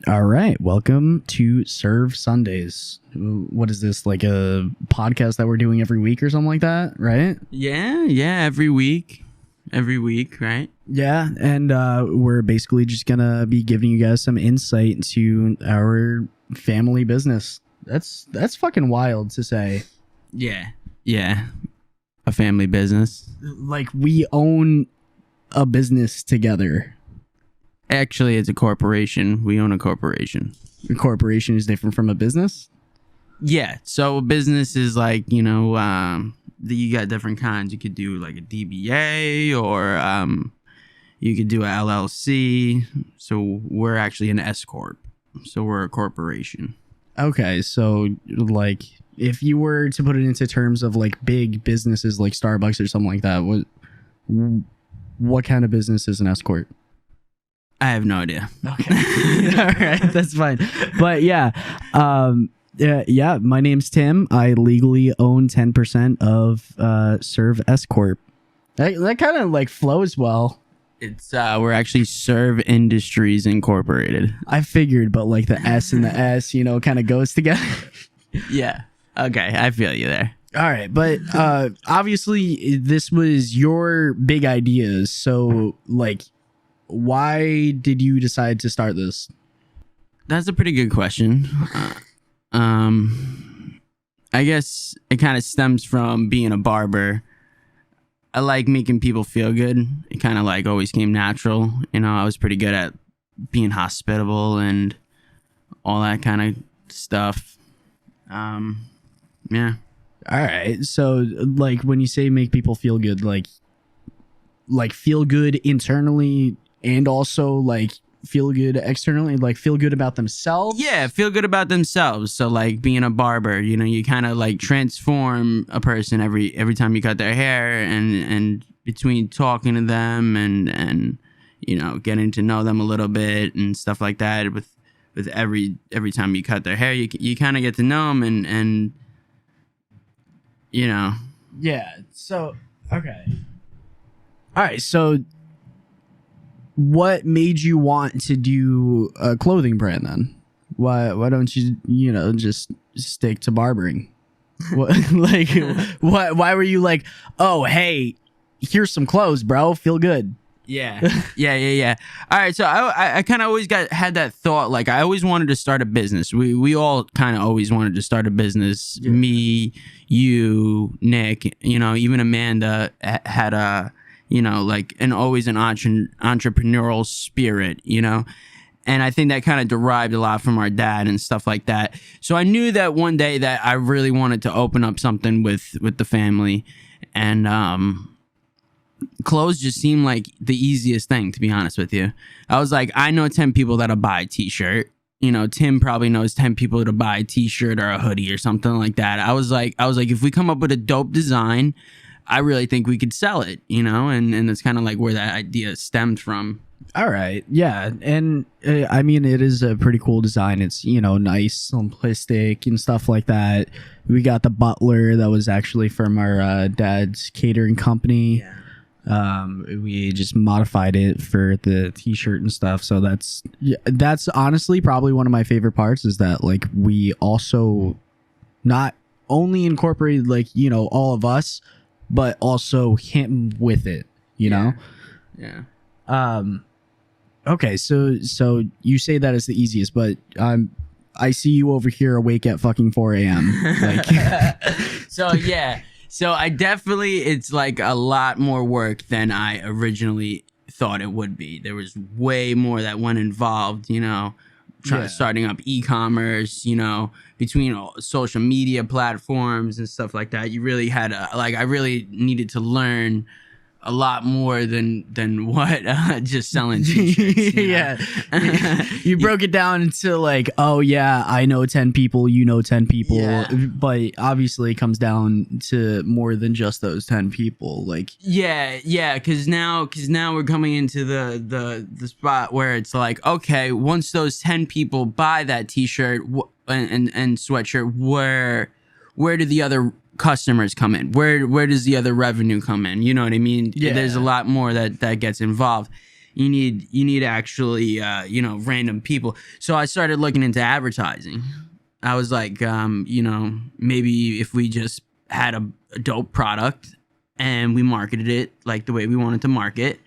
All right, welcome to Serve Sundays. What is this, like a podcast that we're doing every week or something like that, right? Yeah, every week, right? Yeah, and we're basically just gonna be giving you guys some insight into our family business. That's fucking wild to say. Yeah, a family business. Like, we own a business together. Actually, it's a corporation. We own a corporation. A corporation is different from a business? Yeah, so a business is like, you got different kinds. You could do like a DBA or you could do a LLC. So we're actually an S Corp. So we're a corporation. Okay, so like if you were to put it into terms of like big businesses like Starbucks or something like that, what kind of business is an S Corp? I have no idea. Okay. All right, that's fine. But yeah, my name's Tim. I legally own 10% of Serve S Corp. That kind of like flows well. It's we're actually Serve Industries Incorporated. I figured, but like the S and the S, kind of goes together. Yeah. Okay, I feel you there. All right, but obviously this was your big ideas. So like, why did you decide to start this? That's a pretty good question. I guess it kind of stems from being a barber. I like making people feel good. It kind of like always came natural. I was pretty good at being hospitable and all that kind of stuff. Yeah. All right. So like when you say make people feel good, like feel good internally and also like feel good externally, like feel good about themselves. Yeah, feel good about themselves. So like being a barber, you kind of like transform a person every time you cut their hair, and between talking to them and getting to know them a little bit and stuff like that. With every time you cut their hair, you kind of get to know them and Yeah. So okay. All right. So what made you want to do a clothing brand then? Why don't you just stick to barbering? What why were you like, oh hey, here's some clothes, bro, feel good? Yeah. All right, so I kind of always had that thought, like I always wanted to start a business. We all kind of always wanted to start a business. Yeah. Me, you, Nick, even Amanda had a like always an entrepreneurial spirit, and I think that kind of derived a lot from our dad and stuff like that. So I knew that one day that I really wanted to open up something with the family, and clothes just seemed like the easiest thing, to be honest with you. I was like, I know 10 people that'll buy a t-shirt. Tim probably knows 10 people that'll buy a t-shirt or a hoodie or something like that. I was like, if we come up with a dope design, I really think we could sell it, and that's kind of like where that idea stemmed from. All right. Yeah. And I mean, it is a pretty cool design. It's, nice, simplistic and stuff like that. We got the butler that was actually from our dad's catering company. Yeah. We just modified it for the t-shirt and stuff. So that's honestly probably one of my favorite parts, is that like we also not only incorporated like, all of us, but also him with it, know? Yeah. Okay, so you say that is the easiest, but I see you over here awake at fucking 4 a.m. Like, So yeah. So I definitely, it's like a lot more work than I originally thought it would be. There was way more that went involved, starting up e-commerce, between social media platforms and stuff like that. You really had I really needed to learn a lot more than what just selling t-shirts. Yeah. You broke it down into like, oh yeah, I know 10 people, you know 10 people. Yeah. But obviously it comes down to more than just those 10 people. Like, yeah, because now we're coming into the spot where it's like, okay, once those 10 people buy that t-shirt and sweatshirt, where do the other customers come in? Where does the other revenue come in? You know what I mean? Yeah. There's a lot more that gets involved. you need actually random people. So I started looking into advertising. I was like, maybe if we just had a dope product and we marketed it like the way we wanted to market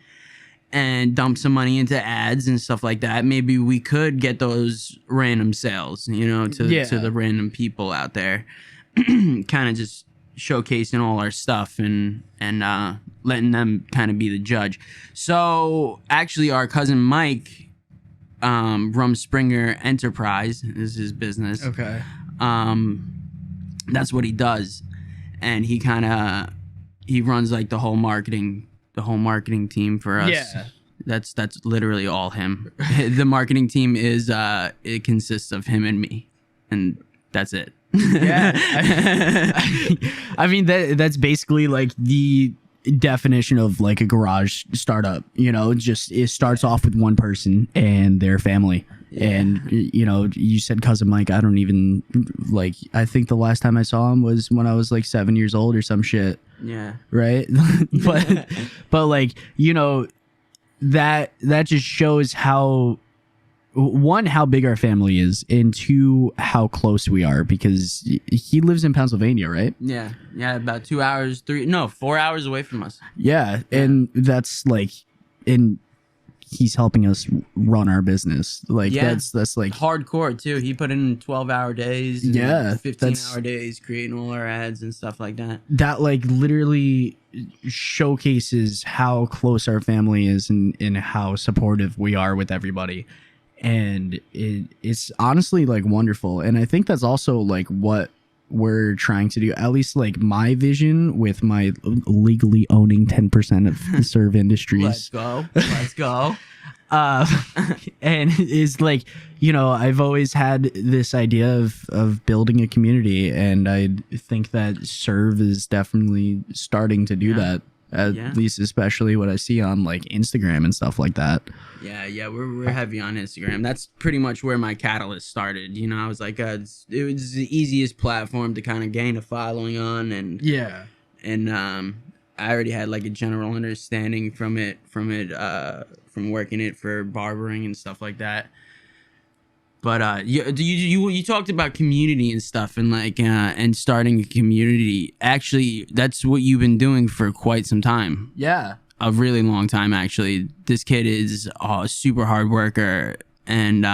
and dump some money into ads and stuff like that, maybe we could get those random sales, to the random people out there, kind of just showcasing all our stuff and letting them kind of be the judge. So actually our cousin Mike, Rumspringer Enterprise is his business. Okay. That's what he does. And he runs like the whole marketing team for us. Yeah. That's literally all him. The marketing team is it consists of him and me, and that's it. Yeah. I mean that's basically like the definition of like a garage startup. Just it starts off with one person and their family. Yeah. And you said cousin Mike. I don't even I think the last time I saw him was when I was like 7 years old or some shit. Yeah. Right. but like, that just shows how big our family is, and two, how close we are, because he lives in Pennsylvania, right? Yeah. About 4 hours away from us. Yeah. And that's like, and he's helping us run our business. That's like hardcore too. He put in 12-hour days. 15-hour days creating all our ads and stuff like that. That like literally showcases how close our family is and how supportive we are with everybody. And it's honestly like wonderful. And I think that's also like what we're trying to do, at least like my vision with my legally owning 10% of the Serve Industries. Let's go. And is like, I've always had this idea of building a community, and I think that Serve is definitely starting to do that. At least especially what I see on like Instagram and stuff like that. Yeah, we're heavy on Instagram. That's pretty much where my catalyst started. I was like, it was the easiest platform to kind of gain a following on, and I already had like a general understanding from from working it for barbering and stuff like that. But you talked about community and stuff, and like and starting a community. Actually, that's what you've been doing for quite some time. Yeah, a really long time actually. This kid is a super hard worker and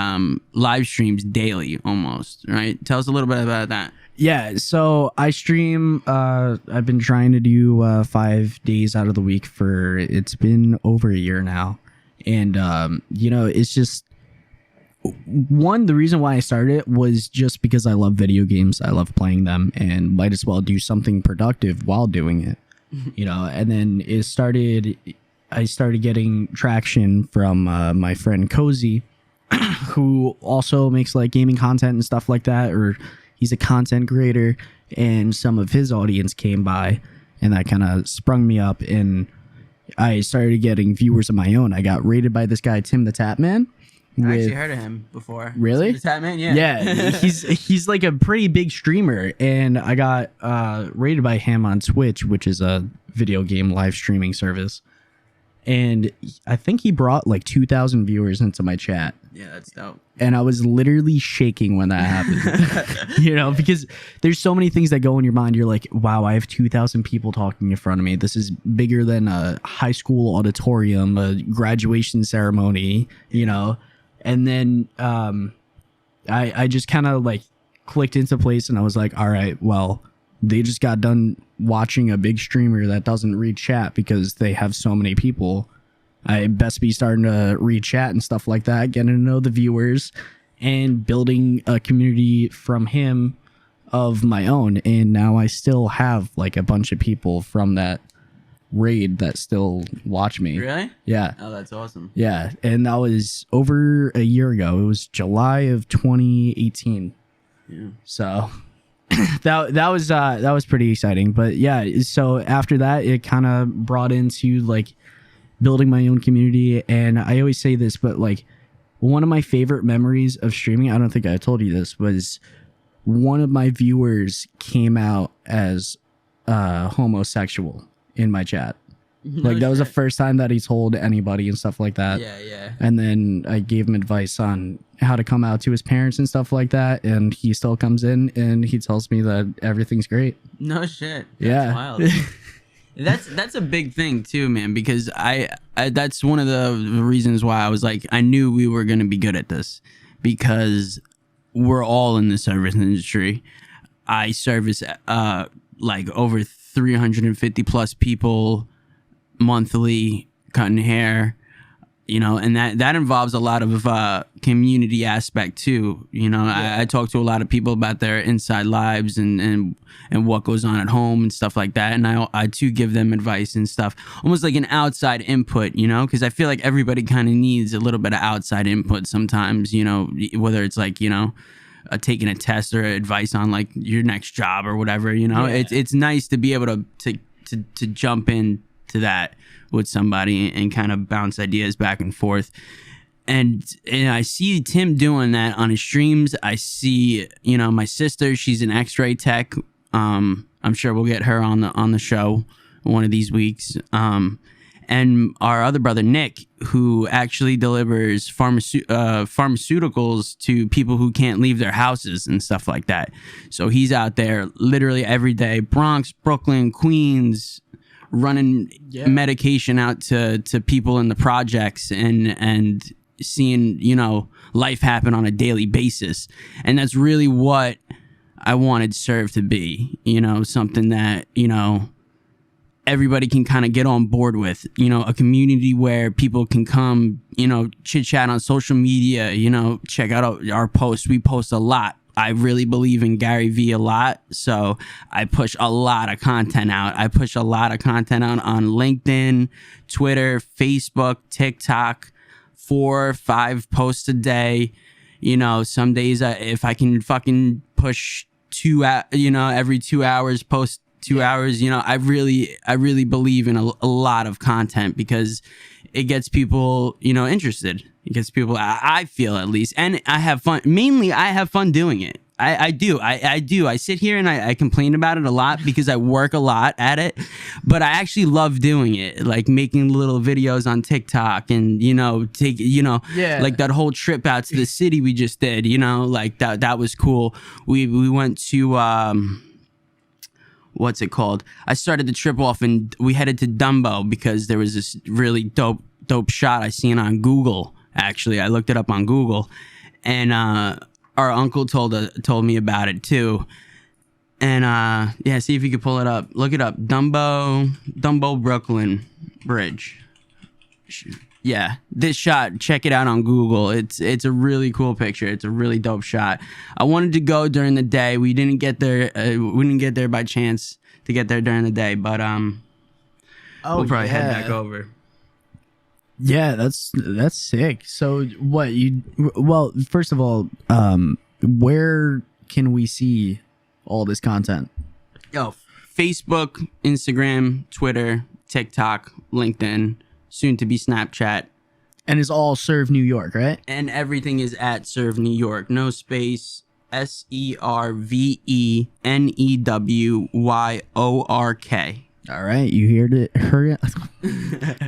live streams daily almost. Right? Tell us a little bit about that. Yeah, so I stream. I've been trying to do 5 days out of the week it's been over a year now, and it's just. One, the reason why I started it was just because I love video games. I love playing them and might as well do something productive while doing it, and then I started getting traction from my friend Cozy, who also makes like gaming content and stuff like that, or he's a content creator, and some of his audience came by, and that kind of sprung me up, and I started getting viewers of my own. I got rated by this guy, Tim the Tapman. I actually heard of him before. Really? The Tapman, yeah. Yeah, he's like a pretty big streamer, and I got rated by him on Twitch, which is a video game live streaming service. And I think he brought like 2,000 viewers into my chat. Yeah, that's dope. And I was literally shaking when that happened. Because there's so many things that go in your mind. You're like, wow, I have 2,000 people talking in front of me. This is bigger than a high school auditorium, a graduation ceremony, And then I just kind of like clicked into place, and I was like, all right, well, they just got done watching a big streamer that doesn't read chat because they have so many people. I best be starting to read chat and stuff like that, getting to know the viewers and building a community from him of my own. And now I still have like a bunch of people from that raid that still watch me. Really? Yeah. Oh, that's awesome. Yeah, and that was over a year ago. It was July of 2018. Yeah. So that was pretty exciting. But yeah, so after that, it kind of brought into like building my own community. And I always say this, but like one of my favorite memories of streaming, I don't think I told you this, was one of my viewers came out as homosexual in my chat. Like that was the first time that he told anybody and stuff like that. Yeah. And then I gave him advice on how to come out to his parents and stuff like that. And he still comes in and he tells me that everything's great. No shit. That's Yeah. wild. That's a big thing too, man, because I that's one of the reasons why I was like, I knew we were going to be good at this, because we're all in the service industry. I service like over 350 plus people monthly cutting hair, and that involves a lot of community aspect too. I talk to a lot of people about their inside lives and what goes on at home and stuff like that, and I too give them advice and stuff, almost like an outside input, because I feel like everybody kind of needs a little bit of outside input sometimes, whether it's like taking a test or advice on like your next job or whatever. It's nice to be able to jump in to that with somebody and kind of bounce ideas back and forth. And I see Tim doing that on his streams. I see, my sister, she's an X-ray tech. I'm sure we'll get her on the show one of these weeks. And our other brother, Nick, who actually delivers pharmaceuticals to people who can't leave their houses and stuff like that. So he's out there literally every day, Bronx, Brooklyn, Queens, running medication out to people in the projects and seeing, life happen on a daily basis. And that's really what I wanted Serve to be, something that, everybody can kind of get on board with, a community where people can come, chit chat on social media, check out our posts. We post a lot. I really believe in Gary Vee a lot, so I push a lot of content out. I push a lot of content out on LinkedIn, Twitter, Facebook, TikTok, 4 or 5 posts a day. Some days if I can fucking push every 2 hours, post 2 hours, I really believe in a lot of content, because it gets people, interested. It gets people, I feel at least, and I have fun. Mainly, I have fun doing it. I do. I sit here and I complain about it a lot because I work a lot at it, but I actually love doing it. Like making little videos on TikTok and, like that whole trip out to the city we just did, like that was cool. We went to, what's it called? I started the trip off and we headed to Dumbo because there was this really dope shot I seen on Google. Actually, I looked it up on Google, and our uncle told me about it too. And see if you could pull it up. Look it up. Dumbo Brooklyn Bridge. Yeah, this shot, check it out on Google. It's a really cool picture. It's a really dope shot. I wanted to go during the day. We didn't get there. We didn't get there by chance to get there during the day, but we'll probably head back over. Yeah, that's sick. So well, first of all, where can we see all this content? Facebook, Instagram, Twitter, TikTok, LinkedIn, soon to be Snapchat. And it's all Serve New York, right? And everything is at Serve New York. No space. ServeNewyork. All right, you heard it.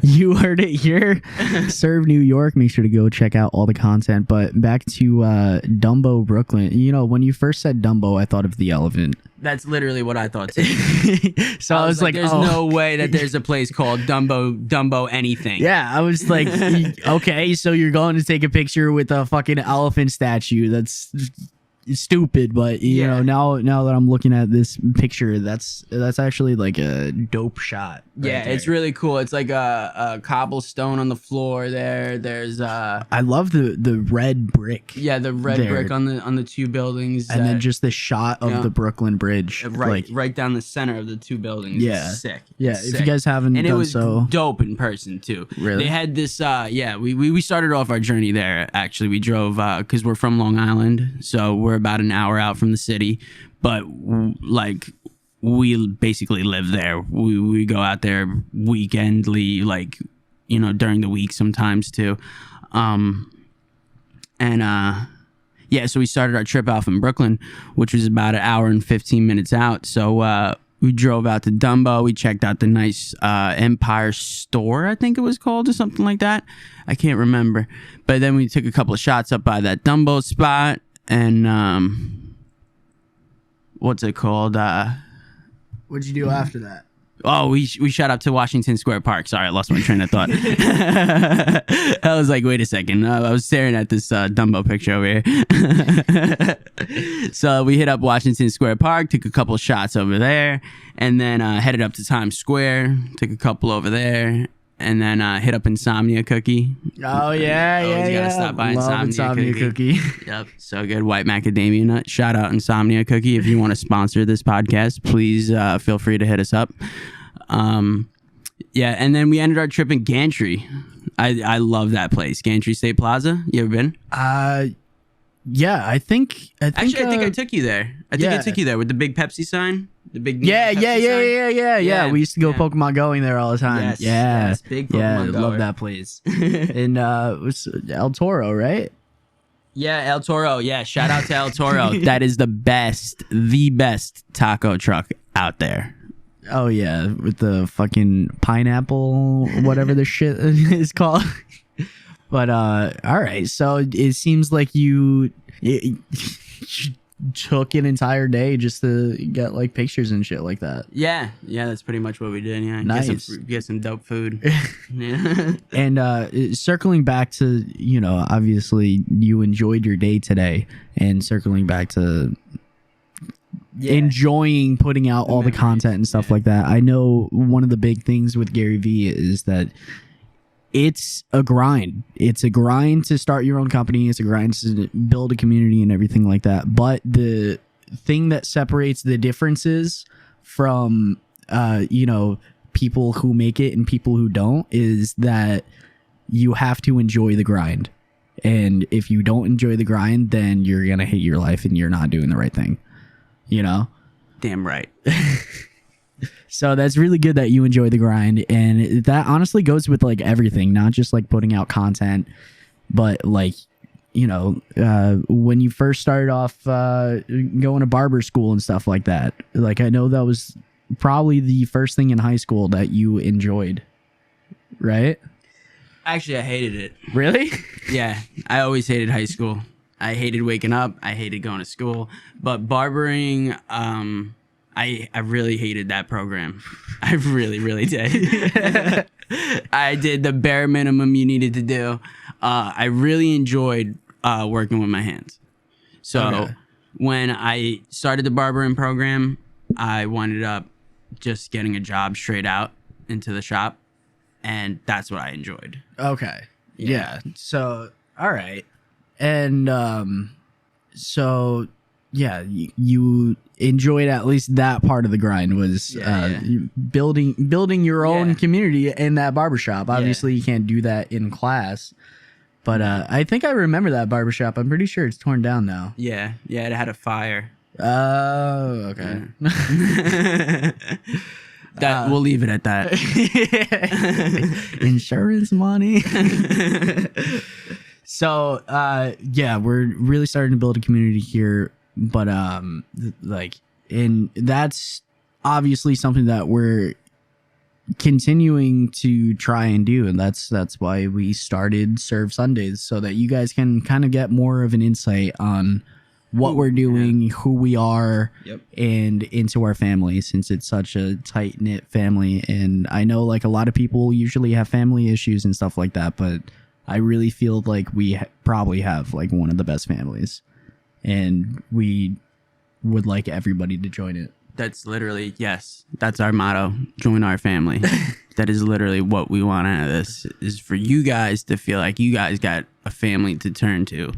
You heard it here. Serve New York. Make sure to go check out all the content. But back to Dumbo Brooklyn. When you first said Dumbo, I thought of the elephant. That's literally what I thought too. So I was like, there's no way that there's a place called Dumbo anything. Yeah, I was like, okay, so you're going to take a picture with a fucking elephant statue. That's stupid, but you know, now that I'm looking at this picture, that's actually like a dope shot. Yeah, it's really cool. It's like a cobblestone on the floor there. There's I love the red brick. Yeah, the red brick on the two buildings, and then just the shot of the Brooklyn Bridge, right down the center of the two buildings. Yeah, it's sick. Yeah, it's if sick. you guys haven't and done it was so, dope in person too. Really, they had this. We started off our journey there. Actually, we drove because we're from Long Island, so we're about an hour out from the city, but like we basically live there. We go out there weekendly, like during the week sometimes too. So we started our trip out from Brooklyn, which was about an hour and 15 minutes out. So We drove out to Dumbo. We checked out the nice Empire Store, I think it was called, or something like that. I can't remember. But then we took a couple of shots up by that Dumbo spot. And what's it called? What'd you do after that? Oh, we shot up to Washington Square Park. Sorry, I lost my train of thought. I was like, wait a second. I was staring at this Dumbo picture over here. So we hit up Washington Square Park, took a couple shots over there, and then headed up to Times Square, took a couple over there, and then hit up Insomnia Cookie. Oh, yeah, Always gotta stop by Love Insomnia Cookie. Yep, so good. White macadamia nut. Shout out Insomnia Cookie. If you want to sponsor this podcast, please feel free to hit us up. Yeah, and then we ended our trip in Gantry. I love that place, Gantry State Plaza. You ever been? Yeah, I think I took you there. I took you there with the big Pepsi sign. The big Yeah. Yeah. We used to go Pokemon Going there all the time. Yes, big Pokemon love goer. that place. And it was El Toro, right? Yeah, El Toro. Yeah, shout out to El Toro. That is the best taco truck out there. Oh yeah, with the fucking pineapple, whatever the shit is called. But all right, so it seems like you took an entire day just to get like pictures and shit like that. Yeah, that's pretty much what we did. Yeah, nice. Get some dope food. Yeah. And circling back to, obviously you enjoyed your day today, and circling back to enjoying putting out all the content and stuff like that. I know one of the big things with Gary Vee is that it's a grind. It's a grind to start your own company. It's a grind to build a community and everything like that. But the thing that separates the differences from, people who make it and people who don't is that you have to enjoy the grind. And if you don't enjoy the grind, then you're going to hate your life and you're not doing the right thing. Damn right. So that's really good that you enjoy the grind, and that honestly goes with like everything, not just like putting out content, but like, when you first started off going to barber school and stuff like that. Like, I know that was probably the first thing in high school that you enjoyed, right? Actually, I hated it. Really? Yeah, I always hated high school. I hated waking up. I hated going to school. But barbering, I really hated that program. I really, really did. I did the bare minimum you needed to do. I really enjoyed working with my hands. So when I started the barbering program, I wound up just getting a job straight out into the shop. And that's what I enjoyed. Okay. Yeah. So, all right. And so, yeah, you enjoyed at least that part of the grind was building your own community in that barbershop. Obviously, you can't do that in class. But I think I remember that barbershop. I'm pretty sure it's torn down now. Yeah, it had a fire. Oh, okay. That we'll leave it at that. Insurance money. So, we're really starting to build a community here, but and that's obviously something that we're continuing to try and do, and that's why we started Serve Sundays, so that you guys can kind of get more of an insight on what we're doing, who we are, and into our family, since it's such a tight-knit family. And I know like a lot of people usually have family issues and stuff like that, but I really feel like we probably have like one of the best families, and we would like everybody to join it. That's literally, yes, that's our motto. Join our family. That is literally what we want out of this, is for you guys to feel like you guys got a family to turn to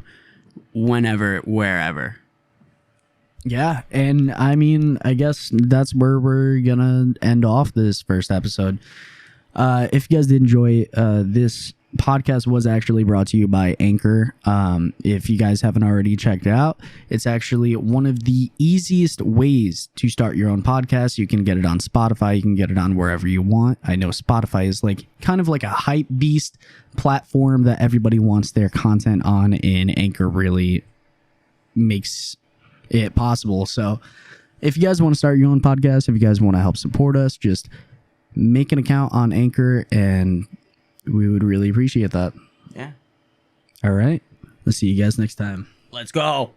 whenever, wherever. Yeah, and I mean, I guess that's where we're gonna end off this first episode. If you guys did enjoy this podcast, was actually brought to you by Anchor. If you guys haven't already checked it out, it's actually one of the easiest ways to start your own podcast. You can get it on Spotify, you can get it on wherever you want. I know Spotify is like kind of like a hype beast platform that everybody wants their content on, and Anchor really makes it possible. So if you guys want to start your own podcast, if you guys want to help support us, just make an account on Anchor, and we would really appreciate that. Yeah. All right. Let's see you guys next time. Let's go.